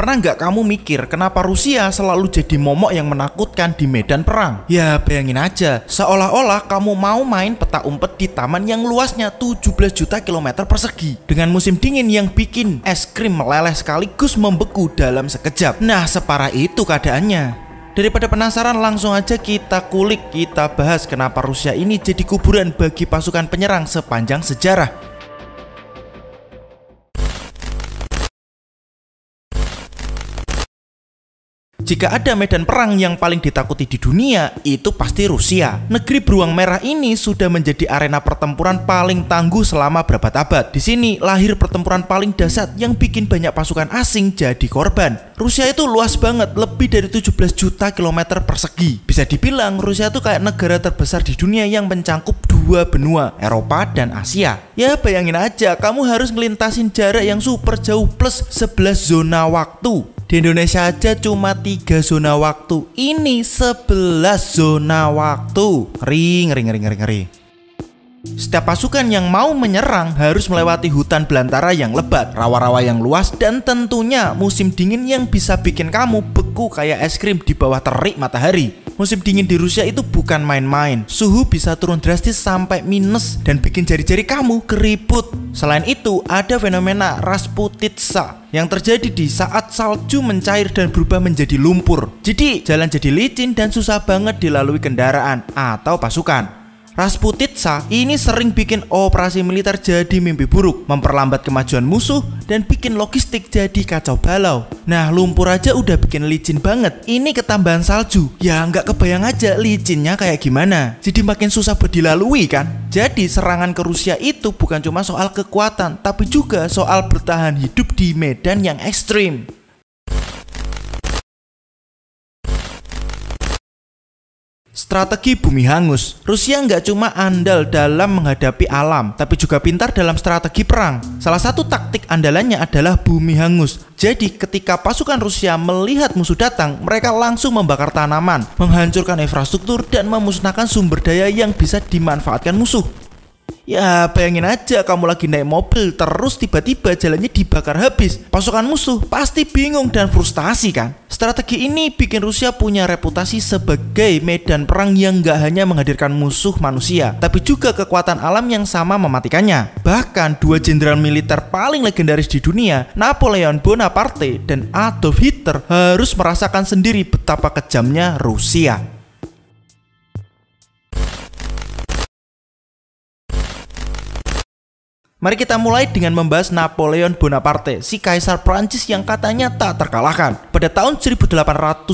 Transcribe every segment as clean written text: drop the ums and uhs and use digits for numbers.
Pernah nggak kamu mikir kenapa Rusia selalu jadi momok yang menakutkan di medan perang? Ya bayangin aja, seolah-olah kamu mau main petak umpet di taman yang luasnya 17 juta kilometer persegi dengan musim dingin yang bikin es krim meleleh sekaligus membeku dalam sekejap. Nah, separah itu keadaannya. Daripada penasaran, langsung aja kita kulik, kita bahas kenapa Rusia ini jadi kuburan bagi pasukan penyerang sepanjang sejarah. Jika ada medan perang yang paling ditakuti di dunia, itu pasti Rusia. Negeri beruang merah ini sudah menjadi arena pertempuran paling tangguh selama berabad-abad. Di sini lahir pertempuran paling dahsyat yang bikin banyak pasukan asing jadi korban. Rusia itu luas banget, lebih dari 17 juta kilometer persegi. Bisa dibilang Rusia itu kayak negara terbesar di dunia yang mencakup dua benua, Eropa dan Asia. Ya bayangin aja, kamu harus ngelintasin jarak yang super jauh plus 11 zona waktu. Di Indonesia aja cuma 3 zona waktu. Ini 11 zona waktu. Ngeri. Setiap pasukan yang mau menyerang harus melewati hutan belantara yang lebat, rawa-rawa yang luas, dan tentunya musim dingin yang bisa bikin kamu beku kayak es krim di bawah terik matahari. Musim dingin di Rusia itu bukan main-main. Suhu bisa turun drastis sampai minus dan bikin jari-jari kamu keriput. Selain itu, ada fenomena Rasputitsa yang terjadi di saat salju mencair dan berubah menjadi lumpur. Jadi, jalan jadi licin dan susah banget dilalui kendaraan atau pasukan. Rasputitsa ini sering bikin operasi militer jadi mimpi buruk, memperlambat kemajuan musuh, dan bikin logistik jadi kacau balau. Nah, lumpur aja udah bikin licin banget, ini ketambahan salju. Ya nggak kebayang aja licinnya kayak gimana. Jadi makin susah buat dilalui kan. Jadi serangan ke Rusia itu bukan cuma soal kekuatan, tapi juga soal bertahan hidup di medan yang ekstrim. Strategi bumi hangus. Rusia nggak cuma andal dalam menghadapi alam, tapi juga pintar dalam strategi perang. Salah satu taktik andalannya adalah bumi hangus. Jadi ketika pasukan Rusia melihat musuh datang, mereka langsung membakar tanaman, menghancurkan infrastruktur, dan memusnahkan sumber daya yang bisa dimanfaatkan musuh. Ya bayangin aja, kamu lagi naik mobil terus tiba-tiba jalannya dibakar habis. Pasukan musuh pasti bingung dan frustasi kan. Strategi ini bikin Rusia punya reputasi sebagai medan perang yang gak hanya menghadirkan musuh manusia, tapi juga kekuatan alam yang sama mematikannya. Bahkan dua jenderal militer paling legendaris di dunia, Napoleon Bonaparte dan Adolf Hitler, harus merasakan sendiri betapa kejamnya Rusia. Mari kita mulai dengan membahas Napoleon Bonaparte, si kaisar Prancis yang katanya tak terkalahkan. Pada tahun 1812,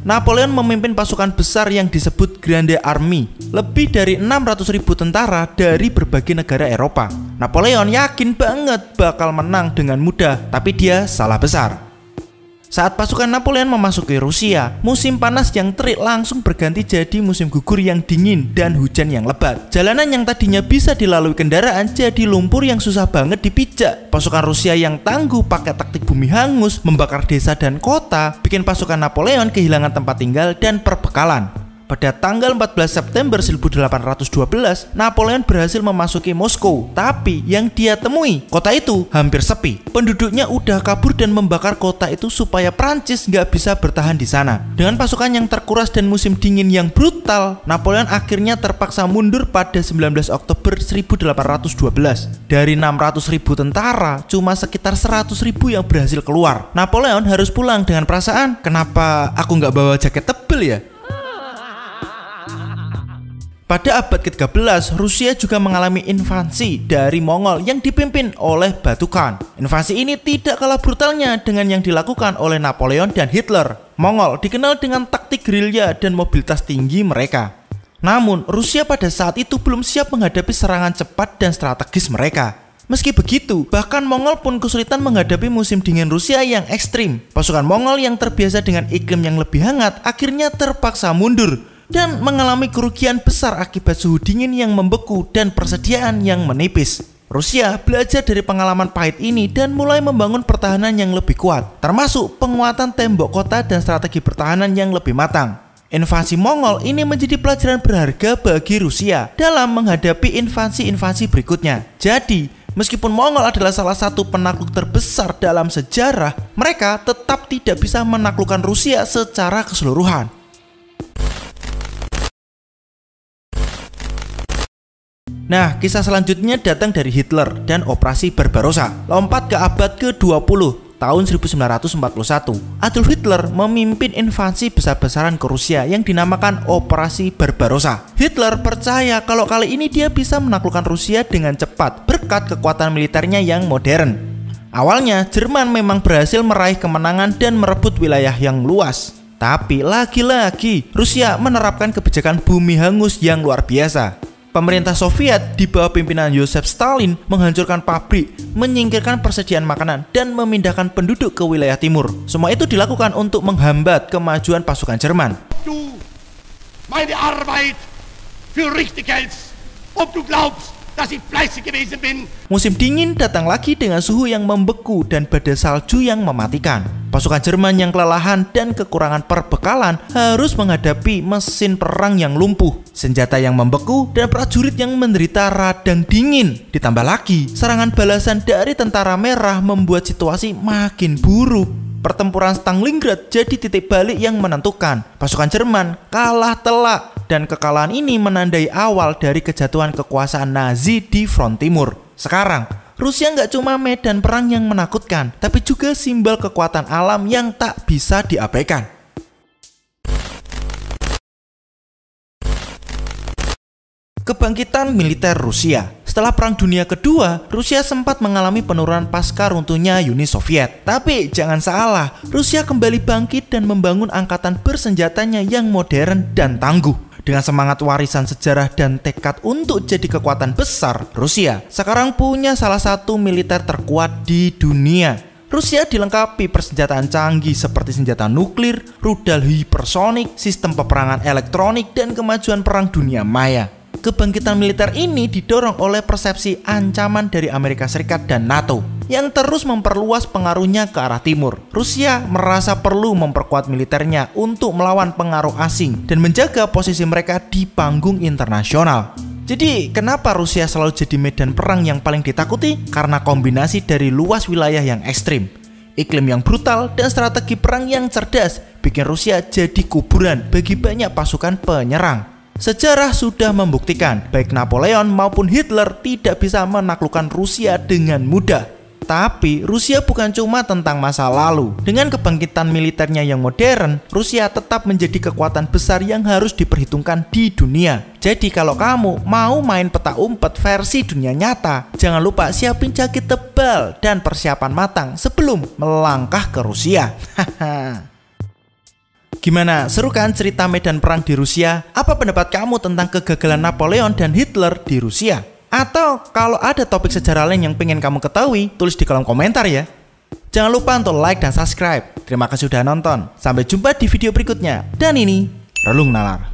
Napoleon memimpin pasukan besar yang disebut Grande Army, lebih dari 600.000 tentara dari berbagai negara Eropa. Napoleon yakin banget bakal menang dengan mudah, tapi dia salah besar. Saat pasukan Napoleon memasuki Rusia, musim panas yang terik langsung berganti jadi musim gugur yang dingin dan hujan yang lebat. Jalanan yang tadinya bisa dilalui kendaraan jadi lumpur yang susah banget dipijak. Pasukan Rusia yang tangguh pakai taktik bumi hangus, membakar desa dan kota, bikin pasukan Napoleon kehilangan tempat tinggal dan perbekalan. Pada tanggal 14 September 1812, Napoleon berhasil memasuki Moskow. Tapi yang dia temui, kota itu hampir sepi. Penduduknya udah kabur dan membakar kota itu supaya Prancis nggak bisa bertahan di sana. Dengan pasukan yang terkuras dan musim dingin yang brutal, Napoleon akhirnya terpaksa mundur pada 19 Oktober 1812. Dari 600.000 tentara, cuma sekitar 100.000 yang berhasil keluar. Napoleon harus pulang dengan perasaan, kenapa aku nggak bawa jaket tebel ya? Pada abad ke-13, Rusia juga mengalami invasi dari Mongol yang dipimpin oleh Batu Khan. Invasi ini tidak kalah brutalnya dengan yang dilakukan oleh Napoleon dan Hitler. Mongol dikenal dengan taktik gerilya dan mobilitas tinggi mereka. Namun, Rusia pada saat itu belum siap menghadapi serangan cepat dan strategis mereka. Meski begitu, bahkan Mongol pun kesulitan menghadapi musim dingin Rusia yang ekstrim. Pasukan Mongol yang terbiasa dengan iklim yang lebih hangat akhirnya terpaksa mundur dan mengalami kerugian besar akibat suhu dingin yang membeku dan persediaan yang menipis. Rusia belajar dari pengalaman pahit ini dan mulai membangun pertahanan yang lebih kuat, termasuk penguatan tembok kota dan strategi pertahanan yang lebih matang. Invasi Mongol ini menjadi pelajaran berharga bagi Rusia dalam menghadapi invasi-invasi berikutnya. Jadi, Meskipun Mongol adalah salah satu penakluk terbesar dalam sejarah, mereka tetap tidak bisa menaklukkan Rusia secara keseluruhan. Nah, kisah selanjutnya datang dari Hitler dan Operasi Barbarossa. Lompat ke abad ke-20, tahun 1941. Adolf Hitler memimpin invasi besar-besaran ke Rusia yang dinamakan Operasi Barbarossa. Hitler percaya kalau kali ini dia bisa menaklukkan Rusia dengan cepat berkat kekuatan militernya yang modern. Awalnya, Jerman memang berhasil meraih kemenangan dan merebut wilayah yang luas. Tapi lagi-lagi, Rusia menerapkan kebijakan bumi hangus yang luar biasa. Pemerintah Soviet di bawah pimpinan Joseph Stalin menghancurkan pabrik, menyingkirkan persediaan makanan, dan memindahkan penduduk ke wilayah timur. Semua itu dilakukan untuk menghambat kemajuan pasukan Jerman. Du meine Arbeit für richtig hältst, ob du glaubst, dass ich fleißig gewesen bin. Musim dingin datang lagi dengan suhu yang membeku dan badai salju yang mematikan. Pasukan Jerman yang kelelahan dan kekurangan perbekalan harus menghadapi mesin perang yang lumpuh, senjata yang membeku, dan prajurit yang menderita radang dingin. Ditambah lagi, serangan balasan dari tentara merah membuat situasi makin buruk. Pertempuran Stalingrad jadi titik balik yang menentukan. Pasukan Jerman kalah telak, dan kekalahan ini menandai awal dari kejatuhan kekuasaan Nazi di front timur. Sekarang, Rusia nggak cuma medan perang yang menakutkan, tapi juga simbol kekuatan alam yang tak bisa diabaikan. Kebangkitan militer Rusia. Setelah Perang Dunia Kedua, Rusia sempat mengalami penurunan pasca runtuhnya Uni Soviet. Tapi jangan salah, Rusia kembali bangkit dan membangun angkatan bersenjatanya yang modern dan tangguh. Dengan semangat warisan sejarah dan tekad untuk jadi kekuatan besar, Rusia sekarang punya salah satu militer terkuat di dunia. Rusia dilengkapi persenjataan canggih seperti senjata nuklir, rudal hipersonik, sistem peperangan elektronik, dan kemajuan perang dunia maya. Kebangkitan militer ini didorong oleh persepsi ancaman dari Amerika Serikat dan NATO yang terus memperluas pengaruhnya ke arah timur. Rusia merasa perlu memperkuat militernya untuk melawan pengaruh asing dan menjaga posisi mereka di panggung internasional. Jadi, kenapa Rusia selalu jadi medan perang yang paling ditakuti? Karena kombinasi dari luas wilayah yang ekstrim, iklim yang brutal, dan strategi perang yang cerdas bikin Rusia jadi kuburan bagi banyak pasukan penyerang. Sejarah sudah membuktikan baik Napoleon maupun Hitler tidak bisa menaklukkan Rusia dengan mudah. Tapi Rusia bukan cuma tentang masa lalu. Dengan kebangkitan militernya yang modern, Rusia tetap menjadi kekuatan besar yang harus diperhitungkan di dunia. Jadi kalau kamu mau main peta umpet versi dunia nyata, jangan lupa siapin jaket tebal dan persiapan matang sebelum melangkah ke Rusia. Gimana, seru kan cerita medan perang di Rusia? Apa pendapat kamu tentang kegagalan Napoleon dan Hitler di Rusia? Atau kalau ada topik sejarah lain yang pengen kamu ketahui, tulis di kolom komentar ya. Jangan lupa untuk like dan subscribe. Terima kasih sudah nonton. Sampai jumpa di video berikutnya. Dan ini Relung Nalar.